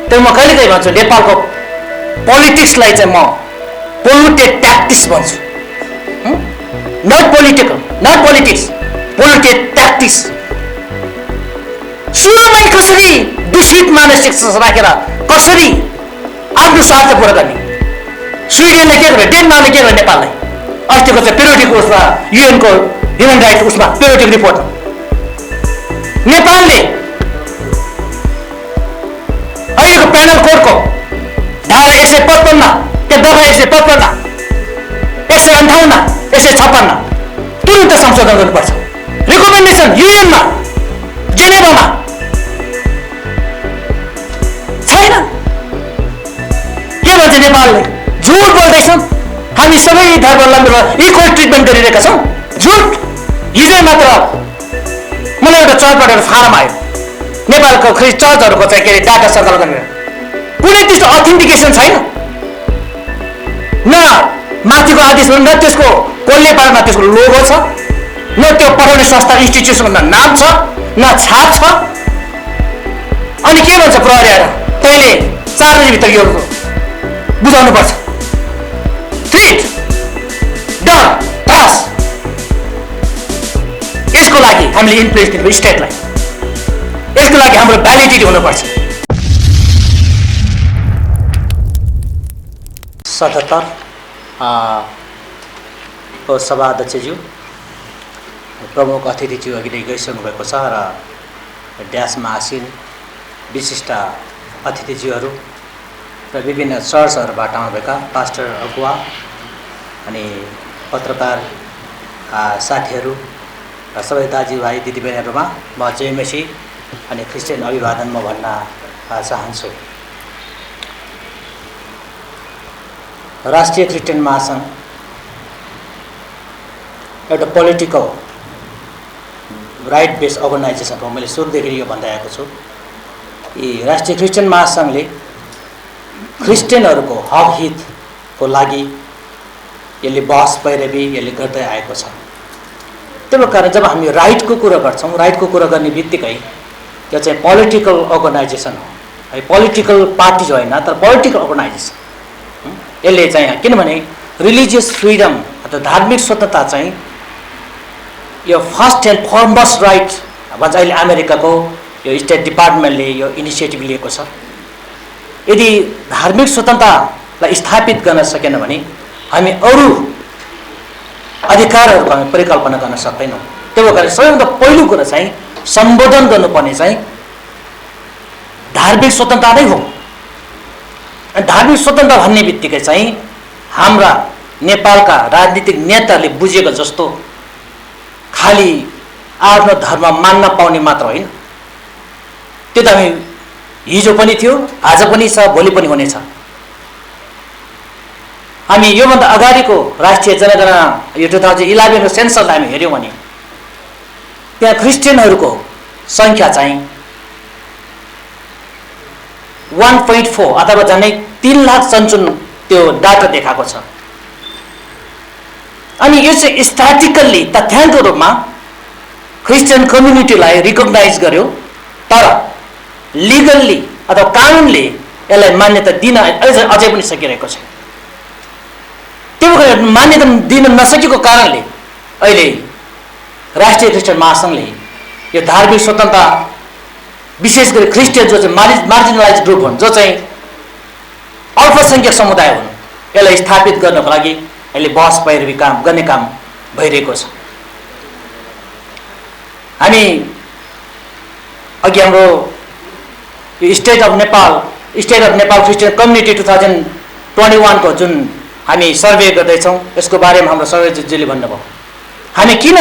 त्यो म कहिलेकाहीँ भन्छु नेपालको पोलिटिक्सलाई चाहिँ म पोल्युटेड ट्याक्टिक्स भन्छु। Not politics, polluted tactics. सुरुमै कसरी दूषित मानसिक राखेर कसरी आफ्नो स्वार्थ पूरा गर्ने। स्विडेनले के गर्यो, डेनमार्कले के गर्यो नेपाललाई अस्तिको चाहिँ पेरियोडिक उसमा युएनको ह्युमन राइट्स उसमा पेरियोडिक रिपोर्ट नेपालले अहिलेको पेनल कोडको धारा 155 के दफा 155 158 156 तुरुन्त संशोधन गर्नुपर्छ। रिकमेन्डेसन युएनमा जेनेभामा छैन। के भन्छ नेपालले? झुट बोल्दैछौँ हामी सबै धर्मावलम्बीलाई इक्वल ट्रिटमेन्ट गरिरहेका छौँ। झुट। हिजो मात्र मलाई एउटा चर्चबाट एउटा फारम आयो नेपालको चर्चहरूको चाहिँ के अरे डाटा सङ्कलन गरेर कुनै त्यस्तो अथेन्टिकेसन छैन। न माथिको आदेश न त्यसको कसले पारमा त्यसको लोगो छ, न त्यो पठाउने संस्था इन्स्टिट्युसनको न नाम छ न छाप छ। अनि के भन्छ प्रहरी आएर तैँले 4 बजीभित्र यो बुझाउनुपर्छ। थ्रिट डर त्रास। यसको लागि हामीले इन्फ्लुएन्स दिनु स्टेटलाई। यसको लागि हाम्रो भ्यालिडिटी हुनुपर्छ। 77 को सभाध्यक्षज्यू प्रमुख अतिथिज्यू अघि नै गइसक्नु भएको छ र ड्यासमा आसीन विशिष्ट अतिथिज्यूहरू र विभिन्न चर्चहरूबाट आउनुभएका पास्टर अगुवा अनि पत्रकार साथीहरू र सबै दाजुभाइ दिदीबहिनीहरूमा म जय मसी अनि क्रिस्चियन अभिवादन म भन्न चाहन्छु। राष्ट्रिय क्रिस्चियन महासङ्घ एउटा पोलिटिकल राइट बेस्ड अर्गनाइजेसन हो। मैले सुरुदेखि यो भन्दै आएको छु। यी राष्ट्रिय क्रिस्चियन महासङ्घले क्रिस्चियनहरूको हक हितको लागि यसले बहस पैरवी यसले गर्दै आएको छ। त्यही कारण जब हामी राइटको कुरा गर्छौँ, राइटको कुरा गर्ने बित्तिकै यो चाहिँ पोलिटिकल अर्गनाइजेसन हो है, पोलिटिकल पार्टी होइन तर पोलिटिकल अर्गनाइजेसन। यसले चाहिँ किनभने रिलिजियस फ्रिडम अथवा धार्मिक स्वतन्त्रता चाहिँ यो फर्स्ट एन्ड फरमोस्ट राइट भन्छ अहिले अमेरिकाको यो स्टेट डिपार्टमेन्टले यो इनिसिएटिभ लिएको छ। यदि धार्मिक स्वतन्त्रतालाई स्थापित गर्न सकेन भने हामी अरू अधिकारहरूको हामी परिकल्पना गर्न सक्दैनौँ। त्यही भएर सबैभन्दा पहिलो कुरा चाहिँ सम्बोधन गर्नुपर्ने चाहिँ धार्मिक स्वतन्त्रता नै हो। धार्मिक स्वतन्त्रता भन्ने बित्तिकै चाहिँ हाम्रा नेपालका राजनीतिक नेताहरूले बुझेको जस्तो खालि आफ्नो धर्म मान्न पाउने मात्र होइन। त्यो त हामी हिजो पनि थियो, आज पनि छ, भोलि पनि हुनेछ। हामी योभन्दा अगाडिको राष्ट्रिय जनगणना यो 2011 को सेन्ससलाई हामी हेऱ्यौँ भने त्यहाँ क्रिस्चियनहरूको सङ्ख्या चाहिँ 1.4 अथवा झन्डै 3 लाख चन्चुन त्यो डाटा देखाएको छ। अनि यो चाहिँ स्ट्याटिकल्ली तथ्याङ्क रूपमा क्रिस्चियन कम्युनिटीलाई रिकग्नाइज गर्यो, तर लिगल्ली अथवा कानुनले यसलाई मान्यता दिन अझै पनि सकिरहेको छ। त्यो मान्यता दिन नसकेको कारणले अहिले राष्ट्रिय क्रिस्चियन महासङ्घले यो धार्मिक स्वतन्त्रता विशेष गरी क्रिस्चियन जो चाहिँ मार्जिनलाइज ग्रुप हुन्, जो चाहिँ अल्पसङ्ख्यक समुदाय हुन्, यसलाई स्थापित गर्नको लागि अहिले बहस पैरवी गर्ने काम भइरहेको छ। हामी अघि हाम्रो यो state of Nepal Christian community 2021 को जुन हामी सर्वे गर्दैछौँ यसको बारेमा हाम्रो सर्वेज्यूले भन्नुभयो हामी किन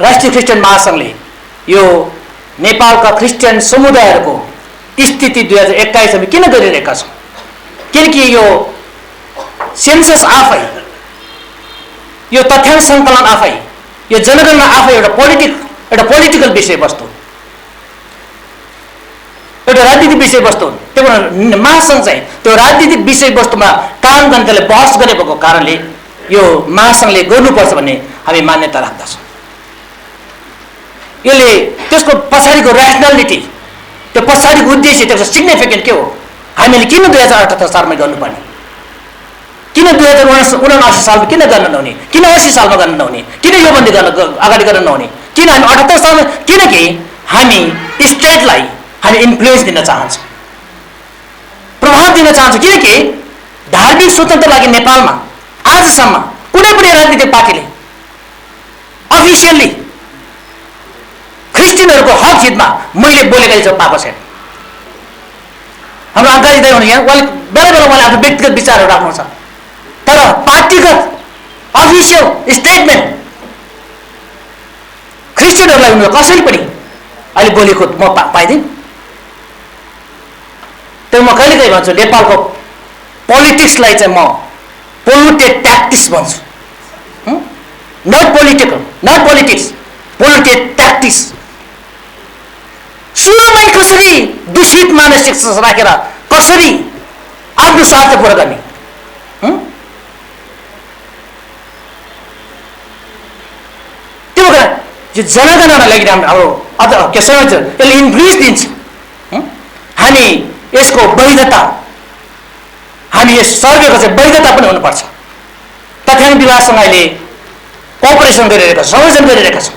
राष्ट्रिय क्रिस्चियन महासङ्घले यो नेपालका क्रिस्चियन समुदायहरूको स्थिति 2021 मा किन गरिरहेका छौँ। किनकि यो सेन्सस आफै, यो तथ्याङ्क सङ्कलन आफै, यो जनगणना आफै एउटा पोलिटिकल विषयवस्तु, एउटा राजनीतिक विषयवस्तु। त्यो महासङ्घ चाहिँ त्यो राजनीतिक विषयवस्तुमा काम गर्ने त्यसलाई बहस गर्ने भएको कारणले यो महासङ्घले गर्नुपर्छ भन्ने हामी मान्यता राख्दछौँ। यसले त्यसको पछाडिको ऱ्यासनालिटी त्यो पछाडिको उद्देश्य, त्यसको सिग्निफिकेन्ट के हो? हामीले किन 2078 सालमा गर्नुपर्ने? किन 2079 सालमा किन गर्न नहुने? किन 80 सालमा गर्न नहुने? किन योभन्दा अगाडि गर्न नहुने? किन हामी 78 सालमा? किनकि हामी स्टेटलाई हामी इन्फ्लुएन्स दिन चाहन्छौँ, प्रभाव दिन चाहन्छौँ। किनकि धार्मिक स्वतन्त्रता लागि नेपालमा आजसम्म कुनै पनि राजनीतिक पार्टीले अफिसियल्ली क्रिस्चियनहरूको हक हितमा मैले बोलेका चाहिँ पाएको छैन। हाम्रो अङ्कारी दाइ हुनु यहाँ, उहाँले बेला बेला उहाँले आफ्नो व्यक्तिगत विचारहरू राख्नुहुन्छ, तर पार्टीगत अफिसियल स्टेटमेन्ट क्रिस्चियनहरूलाई उनीहरू कसैले पनि अहिले बोलेको म पाइदिनँ। त्यो म कहिलेकाहीँ भन्छु, नेपालको पोलिटिक्सलाई चाहिँ म पोल्युटेड ट्याक्टिक्स भन्छु। Not political, not politics, polluted tactics. सुरुमै कसरी दूषित मानसिक राखेर कसरी आफ्नो स्वार्थ पुरा गर्ने? त्यो भएर यो जनगणना लागि हाम्रो के समझ यसले इन्फ्लुएन्स दिन्छ। हामी यसको वैधता, हामी यस सर्वेको चाहिँ वैधता पनि हुनुपर्छ। तथ्याङ्क विभागसँग अहिले कोअपरेसन गरिरहेका छौँ, संयोजन गरिरहेका छौँ।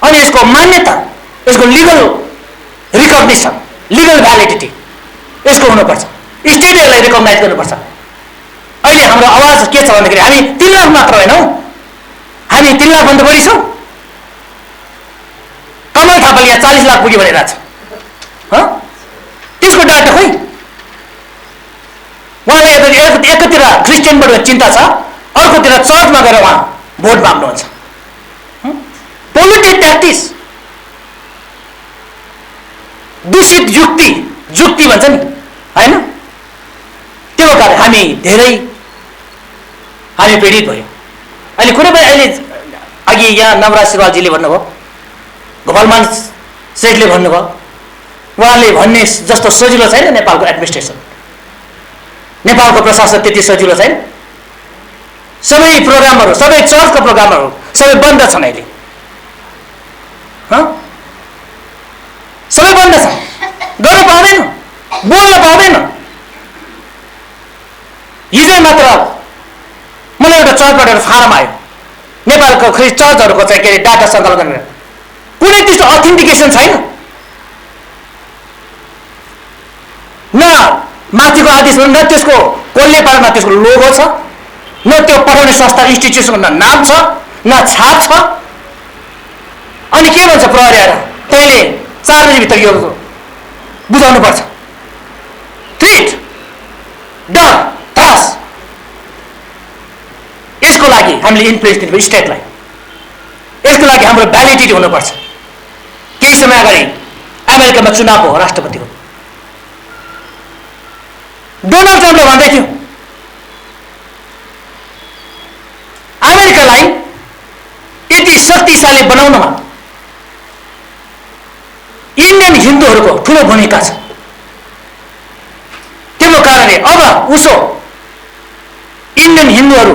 अनि यसको मान्यता, यसको लिगल रिकग्निसन, लिगल भ्यालिडिटी यसको हुनुपर्छ। स्टेटले यसलाई रिकग्नाइज गर्नुपर्छ। अहिले हाम्रो आवाज के छ भन्दाखेरि हामी 3 लाख मात्र होइनौँ, हामी 3 लाखभन्दा बढी छौँ। कमल थापाले यहाँ 40 लाख पुग्यो भनेर छ। त्यसको डाटा खोइ? उहाँलाई एकातिर क्रिस्चियनबाट चिन्ता छ, अर्कोतिर चर्चमा गएर उहाँ भोट माग्नुहुन्छ। पोलिटिक ट्याक्टिक्स, दूषित युक्ति, जुक्ति भन्छ नि होइन? त्यो कारण हामी धेरै पीडित भयो। अहिले कुनै पनि अहिले अघि यहाँ नवराज श्रीवालजीले भन्नुभयो, गोपालमान सेठले भन्नुभयो, उहाँले भन्ने जस्तो सजिलो छैन नेपालको एडमिनिस्ट्रेसन, नेपालको प्रशासन त्यति सजिलो छैन। सबै प्रोग्रामहरू, सबै चर्चको प्रोग्रामहरू सबै बन्द छन् अहिले। सबै बन्द छ, गर्न पाउँदैन, बोल्न पाउँदैन। हिजो मात्र मलाई एउटा चर्चबाट एउटा फारम आयो, नेपालको चर्चहरूको चाहिँ के अरे डाटा सङ्कलन गरेर, कुनै त्यस्तो अथेन्टिकेसन छैन। न माथिको आदेश, न त्यसको कसले पारमा त्यसको लोगो छ, न त्यो पठाउने संस्था इन्स्टिट्युसनको न नाम छ, न छाप छ। अनि के भन्छ प्रहरी आएर, तैँले 4 बजीभित्र यो बुझाउनु पर्छ। थ्रेट, डर, त्रास। यसको लागि हामीले इन्फ्लुएन्स दिनु स्टेटलाई, यसको लागि हाम्रो भ्यालिडिटी हुनुपर्छ। केही समय अगाडि अमेरिकामा चुनाव हो राष्ट्रपतिको, डोनाल्ड ट्रम्पले भन्दै थियो अमेरिकालाई यति शक्तिशाली बनाउनमा इन्डियन हिन्दूहरूको ठुलो भूमिका छ। त्यसको कारणले अब उसो इन्डियन हिन्दूहरू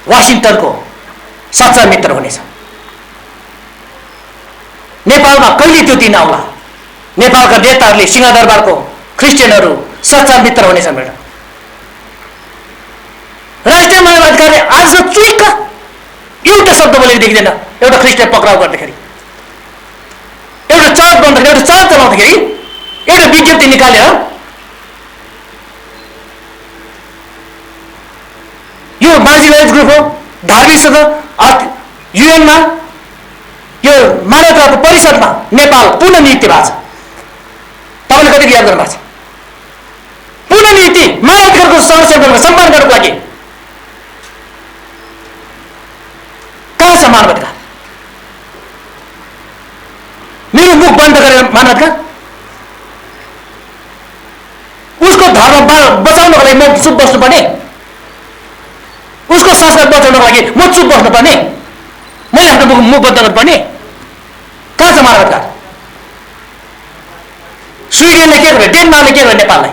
वासिङटनको सच्चा मित्र हुनेछ। नेपालमा कहिले त्यो दिन आउला? नेपालका नेताहरूले सिंहदरबारको क्रिस्चियनहरू सच्चा मित्र हुनेछन् भनेर राष्ट्रिय मानव अधिकारले आज चुइक्क एउटा शब्द बोलेको देखिँदैन। एउटा क्रिस्चियन पक्राउ गर्दाखेरि, एउटा चर्च बन्दाखेरि, एउटा चर्च चलाउँदाखेरि एउटा विज्ञप्ति निकालेर यो मार्जिनाइज ग्रुप हो, धार्मिक संघ, युएनमा यो मानवताको परिषदमा नेपाल पुनः नियुक्ति भएको छ। तपाईँले कति याद गर्नुभएको छ? पुनः नियुक्ति मानवाधिकारको संरक्षण गर्न, सम्मान गर्नको लागि। कहाँ छ मानवाधिकार? मेरो मुख बन्द गरेर मानवाधिकार, उसको धर्म बचाउनको लागि म चुप बस्नुपर्ने, उसको संस्कार बचाउनको लागि म चुप बस्नुपर्ने, मैले आफ्नो मुख बन्द गर्नुपर्ने? कहाँ छ मानवाधिकार? स्विडेनले के गर्यो, डेनमार्कले के गर्यो नेपाललाई?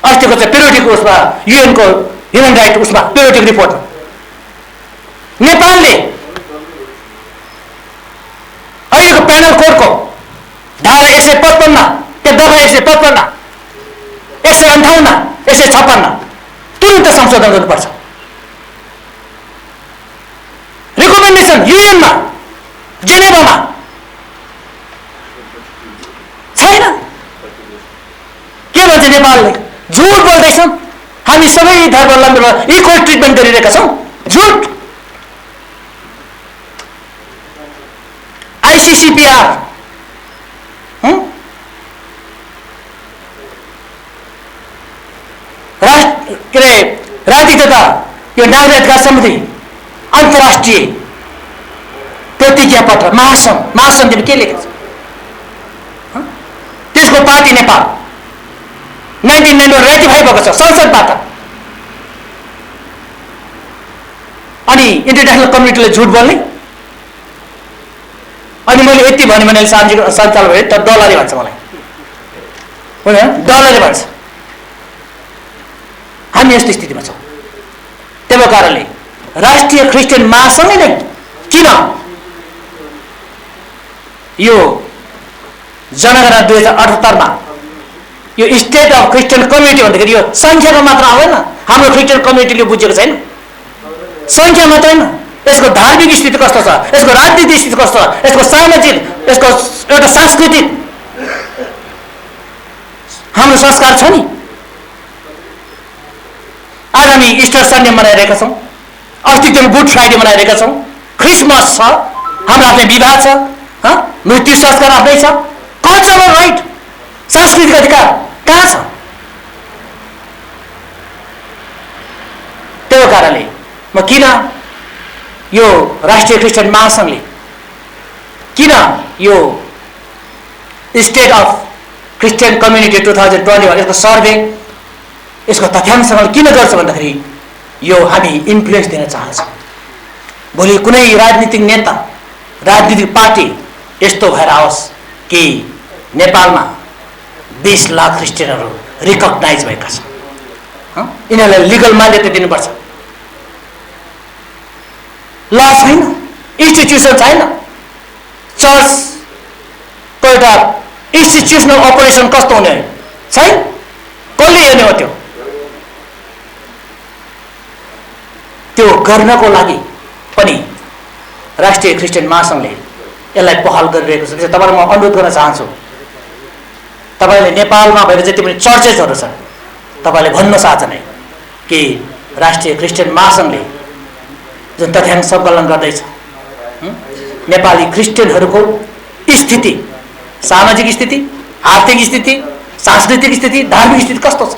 अस्तिको चाहिँ पेरियोडिक उसमा युएनको ह्युमन राइट उसमा पेरियोडिक रिपोर्टमा नेपालले अहिलेको पेनल कोडको धारा 155, त्यो दफा 155, 158, 156 तुरन्त संशोधन गर्नुपर्छ। रिकमेन्डेसन युएनमा, जेनेभामा छैन। के भन्छ नेपालले? झुट बोल्दैछौँ, हामी सबै धर्मावलम्बीलाई इक्वल ट्रिटमेन्ट गरिरहेका छौँ। झुट। आइसिसिपिआर के अरे राजनीति तथा यो नागरिक अधिकार सम्बन्धी अन्तर्राष्ट्रिय प्रतिज्ञा पत्र महासन्धिमा के लेखेको छ? त्यसको पार्टी नेपाल 1991 रेटिफाई भएको छ संसदबाट। अनि इन्टरनेसनल कम्युनिटीले झुट बोल्ने। अनि मैले यति भने मैले सञ्चालन भयो त डलरले भन्छ मलाई, होइन डलरले भन्छ। हामी यस्तो स्थितिमा छौँ। त्यही कारणले राष्ट्रिय क्रिस्चियन महासङ्घले नै किन यो जनगणना 2078मा यो स्टेट अफ क्रिस्चियन कम्युनिटी भन्दाखेरि यो सङ्ख्यामा मात्र आउँदैन। हाम्रो क्रिस्चियन कम्युनिटीले बुझेको छैन, सङ्ख्या मात्र होइन, यसको धार्मिक स्थिति कस्तो छ, यसको राजनीतिक स्थिति कस्तो छ, यसको सामाजिक, यसको एउटा सांस्कृतिक हाम्रो संस्कार छ नि। आज हामी इस्टर सन्डे मनाइरहेका छौँ, अस्ति दिन गुड फ्राइडे मनाइरहेका छौँ, क्रिसमस छ, हाम्रो आफ्नै विवाह छ, मृत्यु संस्कार आफ्नै छ, कल्चरल राइट, सांस्कृतिक अधिकार कहाँ छ? त्यो कारणले म किन यो राष्ट्रिय क्रिस्चियन महासङ्घले किन यो स्टेट अफ क्रिस्चियन कम्युनिटी 2021 यसको सर्वे, यसको तथ्याङ्कसँग किन गर्छ भन्दाखेरि यो हामी इन्फ्लुएन्स दिन चाहन्छौँ। भोलि कुनै राजनीतिक नेता, राजनीतिक पार्टी यस्तो भएर आओस् कि नेपालमा 20 लाख क्रिस्चियनहरू रिकग्नाइज भएका छन्, यिनीहरूलाई लिगल मान्यता दिनुपर्छ। ल छैन, इन्स्टिट्युसन छैन, चर्चको एउटा इन्स्टिट्युसनल अपरेसन कस्तो हुने छैन, कसले हेर्ने हो? त्यो गर्नको लागि पनि राष्ट्रिय क्रिस्चियन महासङ्घले यसलाई पहल गरिरहेको छ। तपाईँलाई म अनुरोध गर्न चाहन्छु, तपाईँले नेपालमा भएको जति पनि चर्चेसहरू छन् तपाईँले भन्नुहोस् आज नै कि राष्ट्रिय क्रिस्चियन महासङ्घले जुन तथ्याङ्क सङ्कलन गर्दैछ, नेपाली क्रिस्चियनहरूको स्थिति, सामाजिक स्थिति, आर्थिक स्थिति, सांस्कृतिक स्थिति, धार्मिक स्थिति कस्तो छ,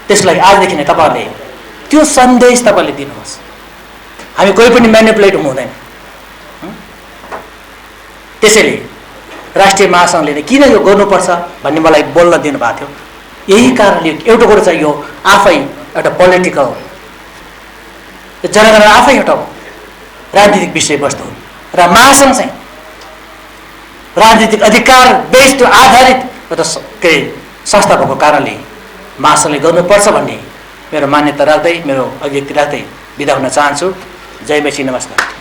त्यसलाई आजदेखि नै तपाईँहरूले त्यो सन्देश तपाईँले दिनुहोस्। हामी कोही पनि म्यानिपुलेट हुँदैन। त्यसैले राष्ट्रिय महासङ्घले नै किन यो गर्नुपर्छ भन्ने मलाई बोल्न दिनुभएको थियो। यही कारणले एउटा कुरो चाहिँ यो आफै एउटा पोलिटिकल जनगणना आफै एउटा राजनीतिक विषयवस्तु हो र महासङ्घ चाहिँ राजनीतिक अधिकार बेस्ड आधारित एउटा संस्था भएको कारणले महासङ्घले गर्नुपर्छ भन्ने मेरो मान्यता राख्दै, मेरो अभिव्यक्ति राख्दै बिदा हुन चाहन्छु। जय मेची, नमस्कार।